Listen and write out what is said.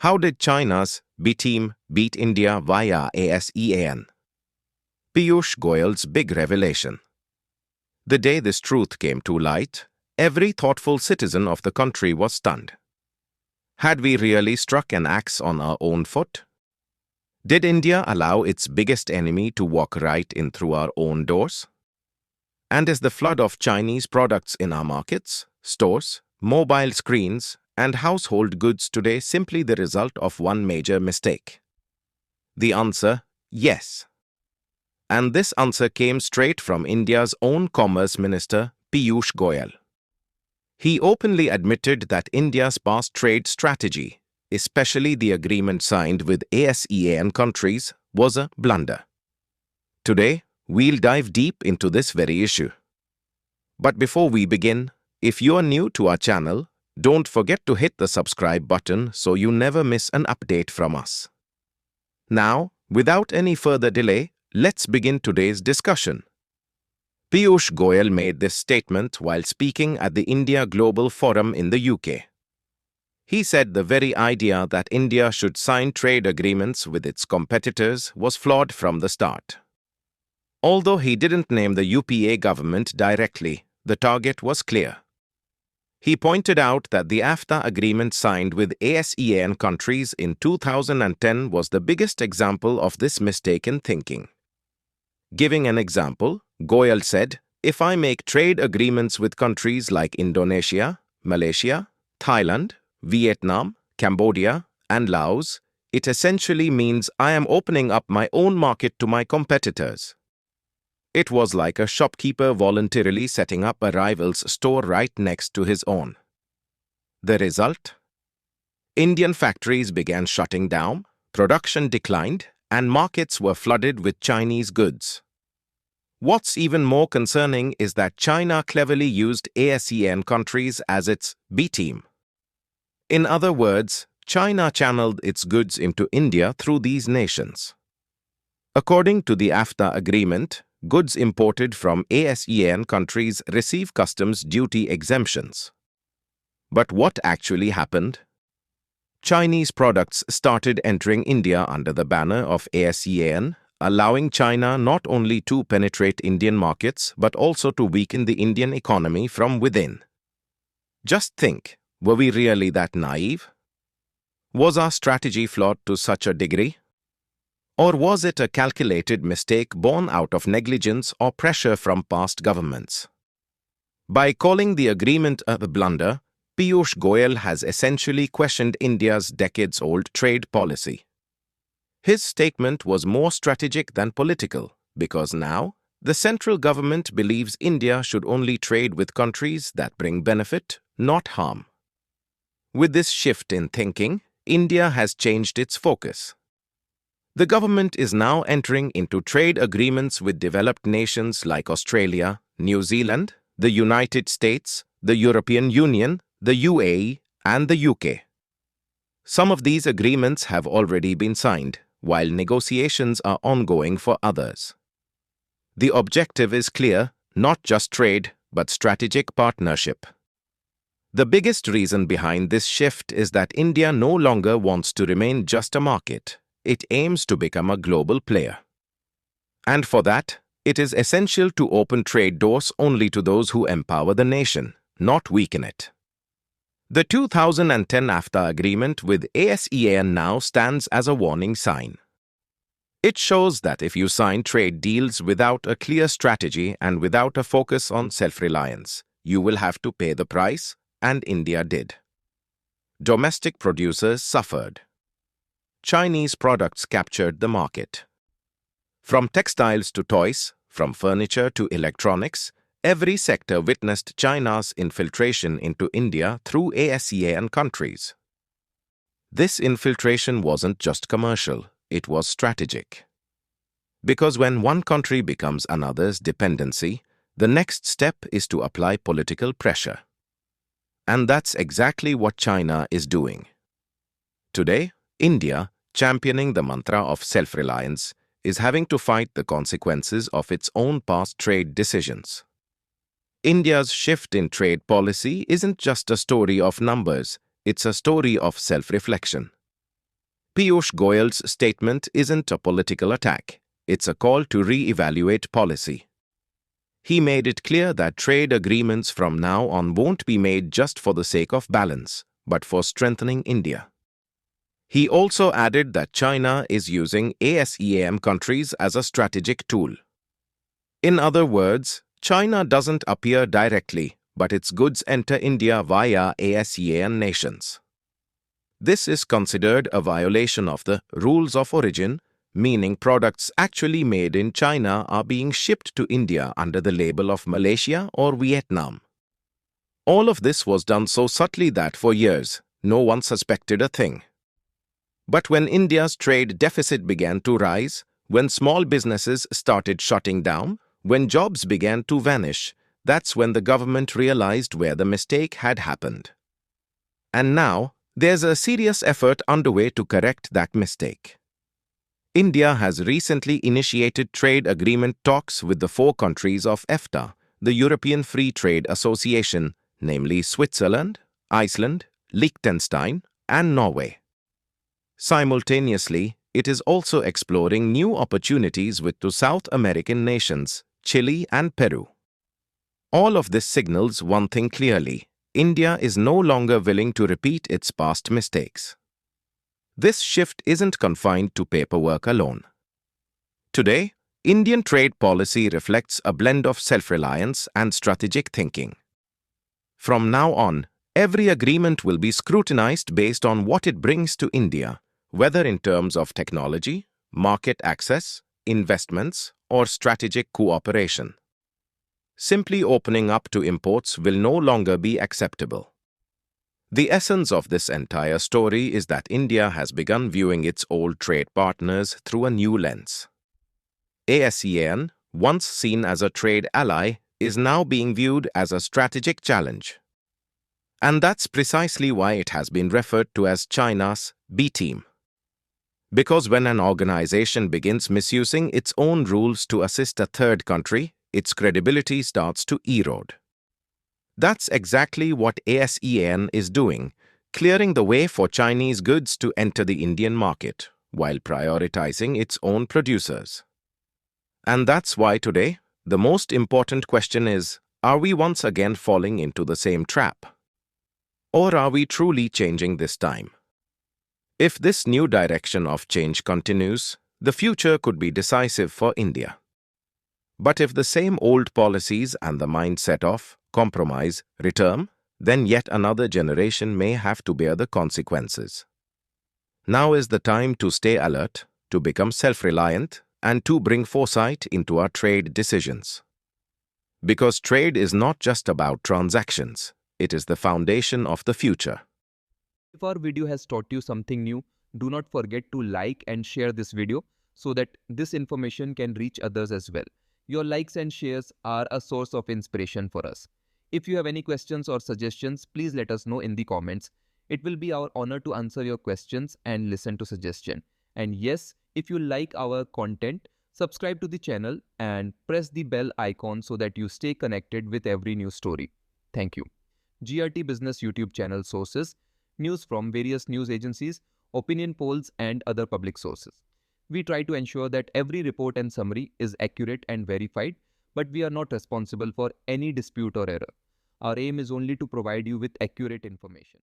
How did China's B team beat India via ASEAN? Piyush Goyal's big revelation. The day this truth came to light, every thoughtful citizen of the country was stunned. Had we really struck an axe on our own foot? Did India allow its biggest enemy to walk right in through our own doors? And is the flood of Chinese products in our markets, stores, mobile screens, and household goods today simply the result of one major mistake? The answer, yes. And this answer came straight from India's own Commerce Minister, Piyush Goyal. He openly admitted that India's past trade strategy, especially the agreement signed with ASEAN countries, was a blunder. Today, we'll dive deep into this very issue. But before we begin, if you are new to our channel, don't forget to hit the subscribe button so you never miss an update from us. Now, without any further delay, let's begin today's discussion. Piyush Goyal made this statement while speaking at the India Global Forum in the UK. He said the very idea that India should sign trade agreements with its competitors was flawed from the start. Although he didn't name the UPA government directly, the target was clear. He pointed out that the AFTA agreement signed with ASEAN countries in 2010 was the biggest example of this mistaken thinking. Giving an example, Goyal said, "If I make trade agreements with countries like Indonesia, Malaysia, Thailand, Vietnam, Cambodia, and Laos, it essentially means I am opening up my own market to my competitors." It was like a shopkeeper voluntarily setting up a rival's store right next to his own. The result? Indian factories began shutting down, production declined, and markets were flooded with Chinese goods. What's even more concerning is that China cleverly used ASEAN countries as its B team. In other words, China channeled its goods into India through these nations. According to the AFTA agreement, goods imported from ASEAN countries receive customs duty exemptions. But what actually happened? Chinese products started entering India under the banner of ASEAN, allowing China not only to penetrate Indian markets but also to weaken the Indian economy from within. Just think, were we really that naive? Was our strategy flawed to such a degree? Or was it a calculated mistake born out of negligence or pressure from past governments? By calling the agreement a blunder, Piyush Goyal has essentially questioned India's decades-old trade policy. His statement was more strategic than political, because now, the central government believes India should only trade with countries that bring benefit, not harm. With this shift in thinking, India has changed its focus. The government is now entering into trade agreements with developed nations like Australia, New Zealand, the United States, the European Union, the UAE, and the UK. Some of these agreements have already been signed, while negotiations are ongoing for others. The objective is clear, not just trade, but strategic partnership. The biggest reason behind this shift is that India no longer wants to remain just a market. It aims to become a global player. And for that, it is essential to open trade doors only to those who empower the nation, not weaken it. The 2010 AFTA agreement with ASEAN now stands as a warning sign. It shows that if you sign trade deals without a clear strategy and without a focus on self-reliance, you will have to pay the price, and India did. Domestic producers suffered. Chinese products captured the market. From textiles to toys, from furniture to electronics, every sector witnessed China's infiltration into India through ASEAN countries. This infiltration wasn't just commercial, it was strategic. Because when one country becomes another's dependency, the next step is to apply political pressure. And that's exactly what China is doing. Today, India, championing the mantra of self-reliance, is having to fight the consequences of its own past trade decisions. India's shift in trade policy isn't just a story of numbers, it's a story of self-reflection. Piyush Goyal's statement isn't a political attack. It's a call to re-evaluate policy. He made it clear that trade agreements from now on won't be made just for the sake of balance, but for strengthening India. He also added that China is using ASEAN countries as a strategic tool. In other words, China doesn't appear directly, but its goods enter India via ASEAN nations. This is considered a violation of the rules of origin, meaning products actually made in China are being shipped to India under the label of Malaysia or Vietnam. All of this was done so subtly that for years, no one suspected a thing. But when India's trade deficit began to rise, when small businesses started shutting down, when jobs began to vanish, that's when the government realized where the mistake had happened. And now, there's a serious effort underway to correct that mistake. India has recently initiated trade agreement talks with the 4 countries of AIFTA, the European Free Trade Association, namely Switzerland, Iceland, Liechtenstein, and Norway. Simultaneously, it is also exploring new opportunities with 2 South American nations, Chile and Peru. All of this signals one thing clearly: India is no longer willing to repeat its past mistakes. This shift isn't confined to paperwork alone. Today, Indian trade policy reflects a blend of self-reliance and strategic thinking. From now on, every agreement will be scrutinized based on what it brings to India, whether in terms of technology, market access, investments, or strategic cooperation. Simply opening up to imports will no longer be acceptable. The essence of this entire story is that India has begun viewing its old trade partners through a new lens. ASEAN, once seen as a trade ally, is now being viewed as a strategic challenge. And that's precisely why it has been referred to as China's B team. Because when an organization begins misusing its own rules to assist a third country, its credibility starts to erode. That's exactly what ASEAN is doing, clearing the way for Chinese goods to enter the Indian market, while prioritizing its own producers. And that's why today, the most important question is, are we once again falling into the same trap? Or are we truly changing this time? If this new direction of change continues, the future could be decisive for India. But if the same old policies and the mindset of compromise return, then yet another generation may have to bear the consequences. Now is the time to stay alert, to become self-reliant, and to bring foresight into our trade decisions. Because trade is not just about transactions, it is the foundation of the future. If our video has taught you something new, do not forget to like and share this video so that this information can reach others as well. Your likes and shares are a source of inspiration for us. If you have any questions or suggestions, please let us know in the comments. It will be our honor to answer your questions and listen to suggestions. And yes, if you like our content, subscribe to the channel and press the bell icon so that you stay connected with every new story. Thank you. GRT Business YouTube channel sources: news from various news agencies, opinion polls, and other public sources. We try to ensure that every report and summary is accurate and verified, but we are not responsible for any dispute or error. Our aim is only to provide you with accurate information.